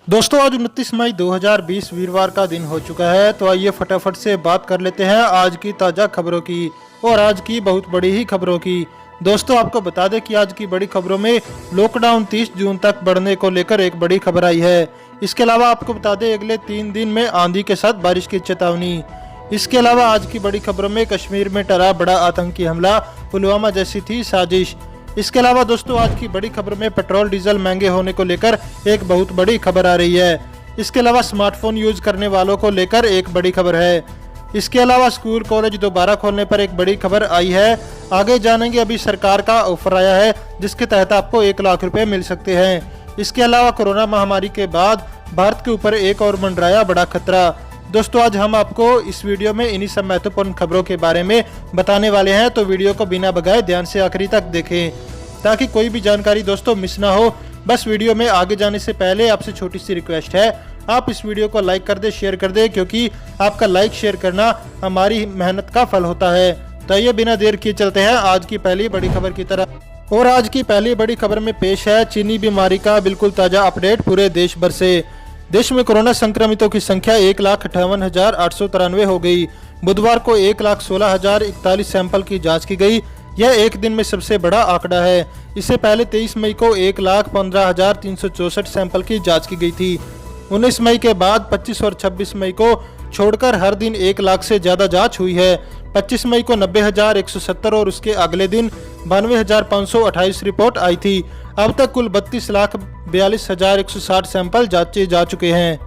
दोस्तों आज 29 मई 2020 वीरवार का दिन हो चुका है। तो आइए फटाफट से बात कर लेते हैं आज की ताज़ा खबरों की और आज की बहुत बड़ी ही खबरों की। दोस्तों आपको बता दें कि आज की बड़ी खबरों में लॉकडाउन 30 जून तक बढ़ने को लेकर एक बड़ी खबर आई है। इसके अलावा आपको बता दें अगले 3 दिन में आंधी के साथ बारिश की चेतावनी। इसके अलावा आज की बड़ी खबरों में कश्मीर में टला बड़ा आतंकी हमला, पुलवामा जैसी थी साजिश। इसके अलावा दोस्तों आज की बड़ी खबर में पेट्रोल डीजल महंगे होने को लेकर एक बहुत बड़ी खबर आ रही है। इसके अलावा स्मार्टफोन यूज करने वालों को लेकर एक बड़ी खबर है। इसके अलावा स्कूल कॉलेज दोबारा खोलने पर एक बड़ी खबर आई है। आगे जानेंगे, अभी सरकार का ऑफर आया है जिसके तहत आपको 1 लाख रुपए मिल सकते हैं। इसके अलावा कोरोना महामारी के बाद भारत के ऊपर एक और मंडराया बड़ा खतरा। दोस्तों आज हम आपको इस वीडियो में इन्हीं सब महत्वपूर्ण खबरों के बारे में बताने वाले हैं, तो वीडियो को बिना भगाए ध्यान से आखिरी तक देखें ताकि कोई भी जानकारी दोस्तों मिस ना हो। बस वीडियो में आगे जाने से पहले आपसे छोटी सी रिक्वेस्ट है, आप इस वीडियो को लाइक कर दे, शेयर कर दे, क्योंकि आपका लाइक शेयर करना हमारी मेहनत का फल होता है। तो ये बिना देर किए चलते हैं आज की पहली बड़ी खबर की तरफ। और आज की पहली बड़ी खबर में पेश है चीनी बीमारी का बिल्कुल ताजा अपडेट पूरे देश भर से। देश में कोरोना संक्रमितों की संख्या 1,58,893 हो गई। बुधवार को 1,16,041 सैंपल की जांच की गई। यह एक दिन में सबसे बड़ा आंकड़ा है। इससे पहले 23 मई को 1,15,364 सैंपल की जांच की गई थी। 19 मई के बाद 25 और 26 मई को छोड़कर हर दिन 1 लाख से ज्यादा जांच हुई है। 25 मई को 90,170 और उसके अगले दिन 92,528 रिपोर्ट आई थी। अब तक कुल 32,42,160 सैंपल जांचे जा चुके हैं।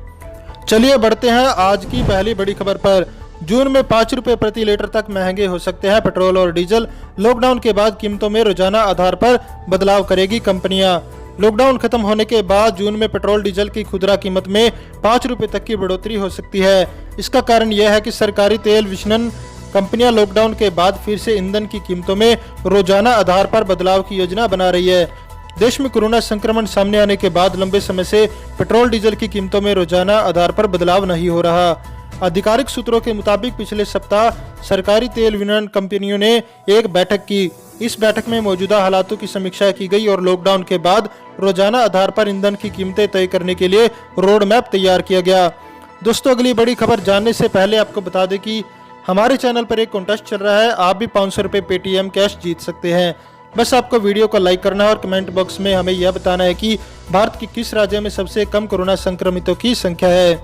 चलिए बढ़ते हैं आज की पहली बड़ी खबर पर। जून में 5 रुपए प्रति लीटर तक महंगे हो सकते हैं पेट्रोल और डीजल। लॉकडाउन के बाद कीमतों में रोजाना आधार पर बदलाव करेगी कंपनियां। लॉकडाउन खत्म होने के बाद जून में पेट्रोल डीजल की खुदरा कीमत में 5 रुपए तक की बढ़ोतरी हो सकती है। इसका कारण यह है कि सरकारी तेल विपणन कंपनियां लॉकडाउन के बाद फिर से ईंधन की कीमतों में रोजाना आधार पर बदलाव की योजना बना रही है। देश में कोरोना संक्रमण सामने आने के बाद लंबे समय से पेट्रोल डीजल की कीमतों में रोजाना आधार पर बदलाव नहीं हो रहा। आधिकारिक सूत्रों के मुताबिक पिछले सप्ताह सरकारी तेल विपणन कंपनियों ने एक बैठक की। इस बैठक में मौजूदा हालातों की समीक्षा की गई और लॉकडाउन के बाद रोजाना आधार पर ईंधन की कीमतें तय करने के लिए रोड मैप तैयार किया गया। दोस्तों अगली बड़ी खबर जानने से पहले आपको बता दें कि हमारे चैनल पर एक कॉन्टेस्ट चल रहा है। आप भी 500 रुपये पेटीएम कैश जीत सकते हैं। बस आपको वीडियो को लाइक करना है और कमेंट बॉक्स में हमें यह बताना है कि भारत के किस राज्य में सबसे कम कोरोना संक्रमितों की संख्या है।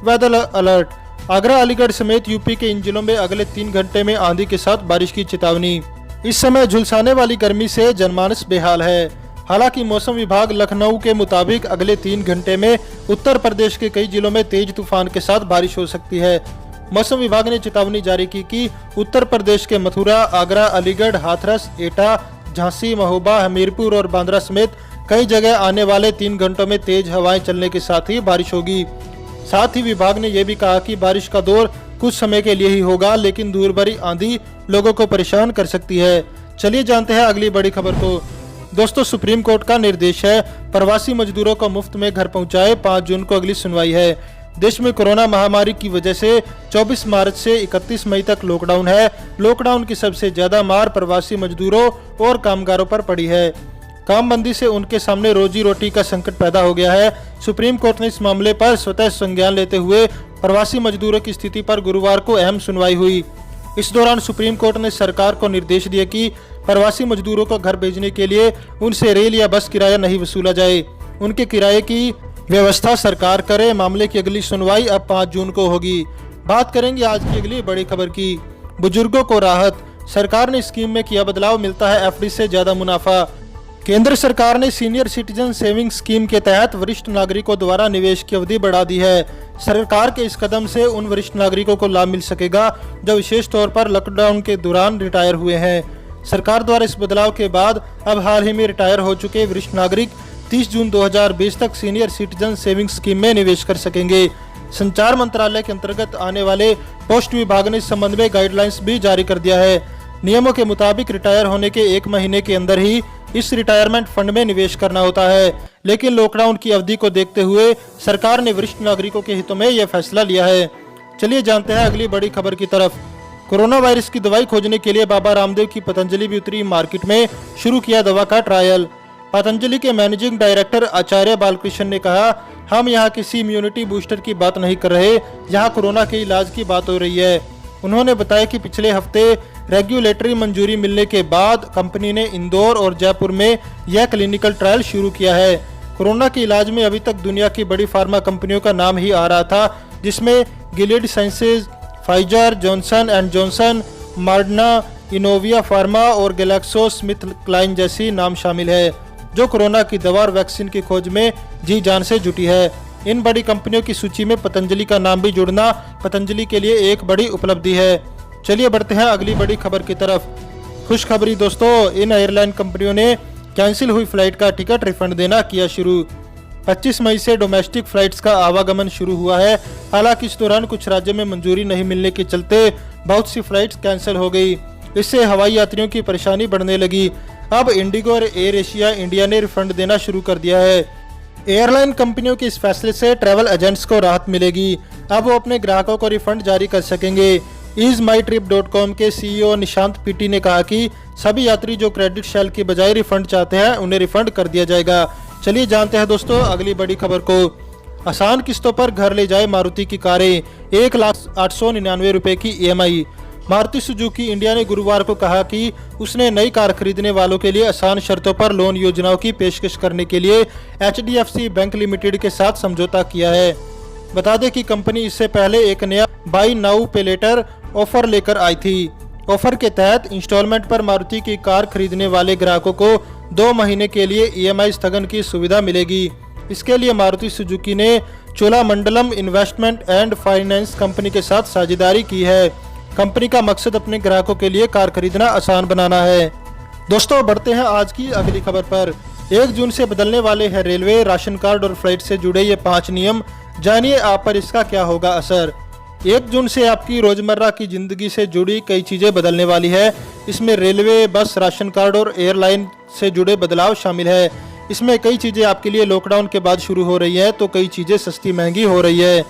वेदर अलर्ट, आगरा अलीगढ़ समेत यूपी के इन जिलों में अगले 3 घंटे में आंधी के साथ बारिश की चेतावनी। इस समय झुलसाने वाली गर्मी से जनमानस बेहाल है। हालांकि मौसम विभाग लखनऊ के मुताबिक अगले 3 घंटे में उत्तर प्रदेश के कई जिलों में तेज तूफान के साथ बारिश हो सकती है। मौसम विभाग ने चेतावनी जारी की कि उत्तर प्रदेश के मथुरा, आगरा, अलीगढ़, हाथरस, एटा, झांसी, महोबा, हमीरपुर और बांद्रा समेत कई जगह आने वाले 3 घंटों में तेज हवाएं चलने के साथ ही बारिश होगी। साथ ही विभाग ने यह भी कहा कि बारिश का दौर कुछ समय के लिए ही होगा, लेकिन धूल भरी आंधी लोगों को परेशान कर सकती है। चलिए जानते हैं अगली बड़ी खबर को। दोस्तों सुप्रीम कोर्ट का निर्देश है, प्रवासी मजदूरों को मुफ्त में घर पहुंचाए। 5 जून को अगली सुनवाई है। देश में कोरोना महामारी की वजह से 24 मार्च से 31 मई तक लॉकडाउन है। लॉकडाउन की सबसे ज्यादा मार प्रवासी मजदूरों और कामगारों पर पड़ी है। कामबंदी से उनके सामने रोजी रोटी का संकट पैदा हो गया है। सुप्रीम कोर्ट ने इस मामले पर स्वतः संज्ञान लेते हुए प्रवासी मजदूरों की स्थिति पर गुरुवार को अहम सुनवाई हुई। इस दौरान सुप्रीम कोर्ट ने सरकार को निर्देश दिए कि प्रवासी मजदूरों को घर भेजने के लिए उनसे रेल या बस किराया नहीं वसूला जाए। उनके किराए की व्यवस्था सरकार करे। मामले की अगली सुनवाई अब 5 जून को होगी। बात करेंगे आज की अगली बड़ी खबर की। बुजुर्गों को राहत, सरकार ने स्कीम में किया बदलाव, मिलता है एफडी से ज्यादा मुनाफा। केंद्र सरकार ने सीनियर सिटीजन सेविंग स्कीम के तहत वरिष्ठ नागरिकों द्वारा निवेश की अवधि बढ़ा दी है। सरकार के इस कदम से उन वरिष्ठ नागरिकों को लाभ मिल सकेगा जो विशेष तौर पर लॉकडाउन के दौरान रिटायर हुए हैं। सरकार द्वारा इस बदलाव के बाद अब हाल ही में रिटायर हो चुके वरिष्ठ नागरिक 30 जून 2020 तक सीनियर सिटीजन सेविंग स्कीम में निवेश कर सकेंगे। संचार मंत्रालय के अंतर्गत आने वाले पोस्ट विभाग ने इस संबंध में गाइडलाइंस भी जारी कर दिया है। नियमों के मुताबिक रिटायर होने के 1 महीने के अंदर ही इस रिटायरमेंट फंड में निवेश करना होता है, लेकिन लॉकडाउन की अवधि को देखते हुए सरकार ने वरिष्ठ नागरिकों के हितों में यह फैसला लिया है। चलिए जानते हैं अगली बड़ी खबर की तरफ। कोरोना वायरस की दवाई खोजने के लिए बाबा रामदेव की पतंजलि भी उतरी मार्केट में, शुरू किया दवा का ट्रायल। पतंजलि के मैनेजिंग डायरेक्टर आचार्य बालकृष्ण ने कहा, हम यहाँ किसी इम्यूनिटी बूस्टर की बात नहीं कर रहे, यहाँ कोरोना के इलाज की बात हो रही है। उन्होंने बताया कि पिछले हफ्ते रेगुलेटरी मंजूरी मिलने के बाद कंपनी ने इंदौर और जयपुर में यह क्लिनिकल ट्रायल शुरू किया है। कोरोना के इलाज में अभी तक दुनिया की बड़ी फार्मा कंपनियों का नाम ही आ रहा था, जिसमें Gilead Sciences, Pfizer, Johnson and Johnson, Moderna, Inovio Pharma और गैलेक्सो स्मिथ क्लाइन जैसी नाम शामिल है, जो कोरोना की दवा और वैक्सीन की खोज में जी जान से जुटी है। इन बड़ी कंपनियों की सूची में पतंजलि का नाम भी जुड़ना पतंजलि के लिए एक बड़ी उपलब्धि है। चलिए बढ़ते हैं अगली बड़ी खबर की तरफ। खुशखबरी दोस्तों, इन एयरलाइन कंपनियों ने कैंसिल हुई फ्लाइट का टिकट रिफंड देना किया शुरू। 25 मई से डोमेस्टिक फ्लाइट्स का आवागमन शुरू हुआ है। हालांकि इस दौरान कुछ राज्यों में मंजूरी नहीं मिलने के चलते बहुत सी फ्लाइट्स कैंसिल हो गई। इससे हवाई यात्रियों की परेशानी बढ़ने लगी। अब इंडिगो और एयर एशिया इंडिया ने रिफंड देना शुरू कर दिया है। एयरलाइन कंपनियों के इस फैसले से ट्रैवल एजेंट्स को राहत मिलेगी। अब वो अपने ग्राहकों को रिफंड जारी कर सकेंगे। EaseMyTrip.com के CEO निशांत पीटी ने कहा कि सभी यात्री जो क्रेडिट शेल की बजाय रिफंड चाहते हैं उन्हें रिफंड कर दिया जाएगा। चलिए जानते हैं दोस्तों अगली बड़ी खबर को। आसान किस्तों पर घर ले जाए मारुति की कारें, 1,899 रुपए की EMI। मारुति सुजुकी इंडिया ने गुरुवार को कहा कि उसने नई कार खरीदने वालों के लिए आसान शर्तों पर लोन योजनाओं की पेशकश करने के लिए HDFC बैंक लिमिटेड के साथ समझौता किया है। बता दें कि कंपनी इससे पहले एक नया बाई नाउ पे लेटर ऑफर लेकर आई थी। ऑफर के तहत इंस्टॉलमेंट पर मारुति की कार खरीदने वाले ग्राहकों को 2 महीने के लिए EMI स्थगन की सुविधा मिलेगी। इसके लिए मारुति सुजुकी ने Cholamandalam investment and finance company के साथ साझेदारी की है। कंपनी का मकसद अपने ग्राहकों के लिए कार खरीदना आसान बनाना है। दोस्तों बढ़ते हैं आज की अगली खबर पर। 1 जून से बदलने वाले हैं रेलवे, राशन कार्ड और फ्लाइट से जुड़े ये 5 नियम। जानिए आप पर इसका क्या होगा असर। 1 जून से आपकी रोजमर्रा की जिंदगी से जुड़ी कई चीजें बदलने वाली है। इसमें रेलवे, बस, राशन कार्ड और एयरलाइन से जुड़े बदलाव शामिल है। इसमें कई चीजें आपके लिए लॉकडाउन के बाद शुरू हो रही है, तो कई चीजें सस्ती महंगी हो रही है।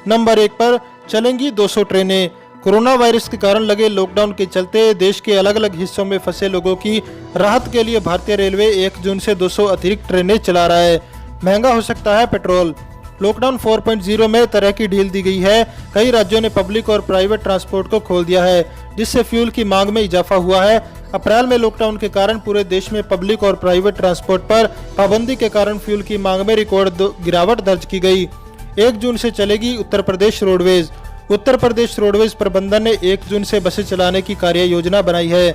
नंबर 1 पर चलेंगी 200 ट्रेनें। कोरोना वायरस के कारण लगे लॉकडाउन के चलते देश के अलग अलग हिस्सों में फंसे लोगों की राहत के लिए भारतीय रेलवे 1 जून से 200 अतिरिक्त ट्रेनें चला रहा है। महंगा हो सकता है पेट्रोल। लॉकडाउन 4.0 में तरह की ढील दी गई है। कई राज्यों ने पब्लिक और प्राइवेट ट्रांसपोर्ट को खोल दिया है, जिससे फ्यूल की मांग में इजाफा हुआ है। अप्रैल में लॉकडाउन के कारण पूरे देश में पब्लिक और प्राइवेट ट्रांसपोर्ट पर पाबंदी के कारण फ्यूल की मांग में रिकॉर्ड गिरावट दर्ज की गई। 1 जून से चलेगी उत्तर प्रदेश रोडवेज। उत्तर प्रदेश रोडवेज प्रबंधन ने 1 जून से बसें चलाने की कार्य योजना बनाई है,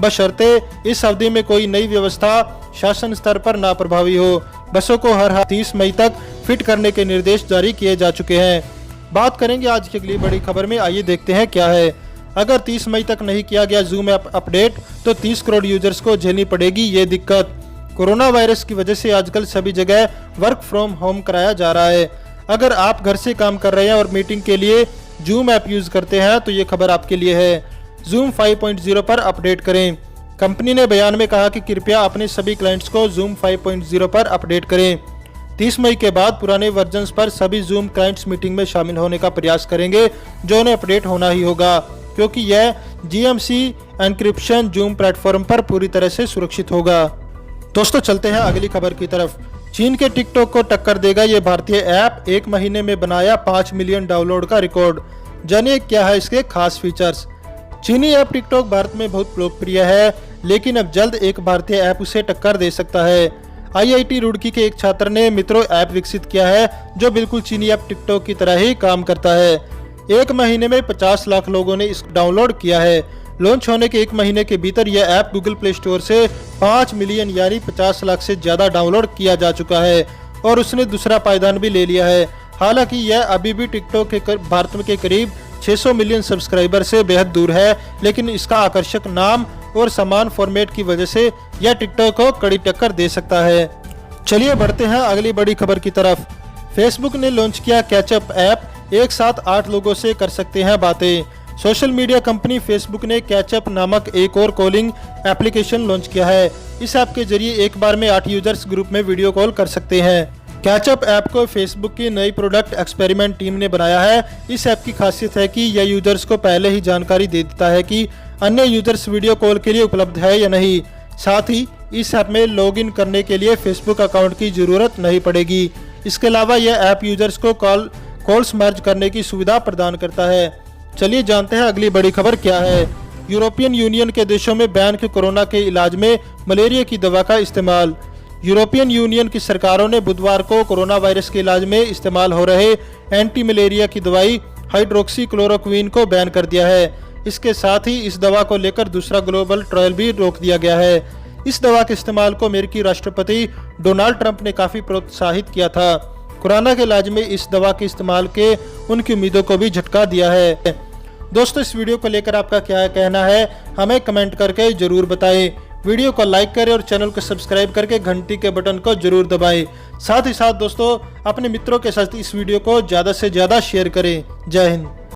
बशर्ते इस अवधि में कोई नई व्यवस्था शासन स्तर पर ना प्रभावी हो। बसों को हर 30 मई तक फिट करने के निर्देश जारी किए जा चुके हैं। बात करेंगे आज की अगली बड़ी खबर में, आइए देखते हैं क्या है। अगर 30 मई तक नहीं किया गया जूम ऐप अपडेट तो 30 करोड़ यूजर्स को झेलनी पड़ेगी ये दिक्कत। कोरोना वायरस की वजह से आजकल सभी जगह वर्क फ्रॉम होम कराया जा रहा है। अगर आप घर से काम कर रहे हैं और मीटिंग के लिए जूम ऐप यूज करते हैं तो ये खबर आपके लिए है। जूम 5.0 पर अपडेट करें। कंपनी ने बयान में कहा कि कृपया अपने सभी क्लाइंट्स को जूम 5.0 पर अपडेट करें। 30 मई के बाद पुराने वर्जन्स पर सभी जूम क्लाइंट्स मीटिंग में शामिल होने का प्रयास करेंगे, जो उन्हें अपडेट होना ही होगा, क्योंकि यह GMC एन्क्रिप्शन जूम प्लेटफॉर्म पर पूरी तरह से सुरक्षित होगा। दोस्तों चलते हैं अगली खबर की तरफ। चीन के टिकटॉक को टक्कर देगा ये भारतीय ऐप। 1 महीने में बनाया 5 मिलियन डाउनलोड का रिकॉर्ड। जानिए क्या है इसके खास फीचर्स। चीनी ऐप टिकटॉक भारत में बहुत लोकप्रिय है, लेकिन अब जल्द एक भारतीय ऐप उसे टक्कर दे सकता है। IIT रुड़की के एक छात्र ने मित्रो ऐप विकसित किया है, जो बिल्कुल चीनी ऐप टिकटॉक की तरह ही काम करता है। 1 महीने में 50 लाख लोगों ने इसको डाउनलोड किया है। लॉन्च होने के 1 महीने के भीतर यह ऐप गूगल प्ले स्टोर से 5 मिलियन यानी 50 लाख से ज्यादा डाउनलोड किया जा चुका है और उसने दूसरा पायदान भी ले लिया है। हालांकि यह अभी भी टिकटॉक के भारत के करीब 600 मिलियन सब्सक्राइबर से बेहद दूर है, लेकिन इसका आकर्षक नाम और समान फॉर्मेट की वजह से यह टिकटॉक को कड़ी टक्कर दे सकता है। चलिए बढ़ते हैं अगली बड़ी खबर की तरफ। फेसबुक ने लॉन्च किया कैचअप ऐप। एक साथ 8 लोगों से कर सकते हैं बातें। सोशल मीडिया कंपनी फेसबुक ने कैचअप नामक एक और कॉलिंग एप्लीकेशन लॉन्च किया है। इस ऐप के जरिए एक बार में 8 यूजर्स ग्रुप में वीडियो कॉल कर सकते हैं। कैचअप ऐप को फेसबुक की नई प्रोडक्ट एक्सपेरिमेंट टीम ने बनाया है। इस ऐप की खासियत है कि यह यूजर्स को पहले ही जानकारी दे देता है कि अन्य यूजर्स वीडियो कॉल के लिए उपलब्ध है या नहीं। साथ ही इस ऐप में लॉगिन करने के लिए फेसबुक अकाउंट की जरूरत नहीं पड़ेगी। इसके अलावा यह ऐप यूजर्स को कॉल्स मर्ज करने की सुविधा प्रदान करता है। चलिए जानते हैं अगली बड़ी खबर क्या है। यूरोपियन यूनियन के देशों में बैन की कोरोना के इलाज में मलेरिया की दवा का इस्तेमाल। यूरोपियन यूनियन की सरकारों ने बुधवार को कोरोना वायरस के इलाज में इस्तेमाल हो रहे एंटी मलेरिया की दवाई हाइड्रोक्सी क्लोरोक्वीन को बैन कर दिया है। इसके साथ ही इस दवा को लेकर दूसरा ग्लोबल ट्रायल भी रोक दिया गया है। इस दवा के इस्तेमाल को अमेरिकी राष्ट्रपति डोनाल्ड ट्रंप ने काफी प्रोत्साहित किया था। कोरोना के इलाज में इस दवा के इस्तेमाल के उनकी उम्मीदों को भी झटका दिया है। दोस्तों, इस वीडियो को लेकर आपका क्या कहना है, हमें कमेंट करके जरूर बताएं। वीडियो को लाइक करें और चैनल को सब्सक्राइब करके घंटी के बटन को जरूर दबाएं। साथ ही साथ दोस्तों, अपने मित्रों के साथ इस वीडियो को ज़्यादा से ज़्यादा शेयर करें। जय हिंद।